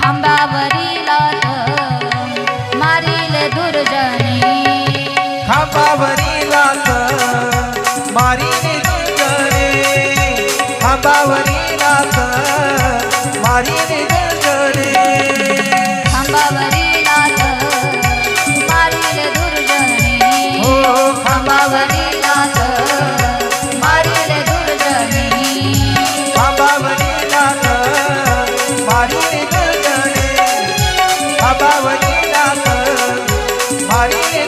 खांबावरी लाथ मारिले दुर्जनी खांबावरी लाथ मारिले दुर्जनी खांबावरी लाथ मारिले दुर्जनी खांबावरी लाथ मारिले दुर्जनी हो खांबावरी लाथ मारिले दुर्जनी खांबावरी लाथ मारिले दुर्जनी खांबावरी लाथ मारिले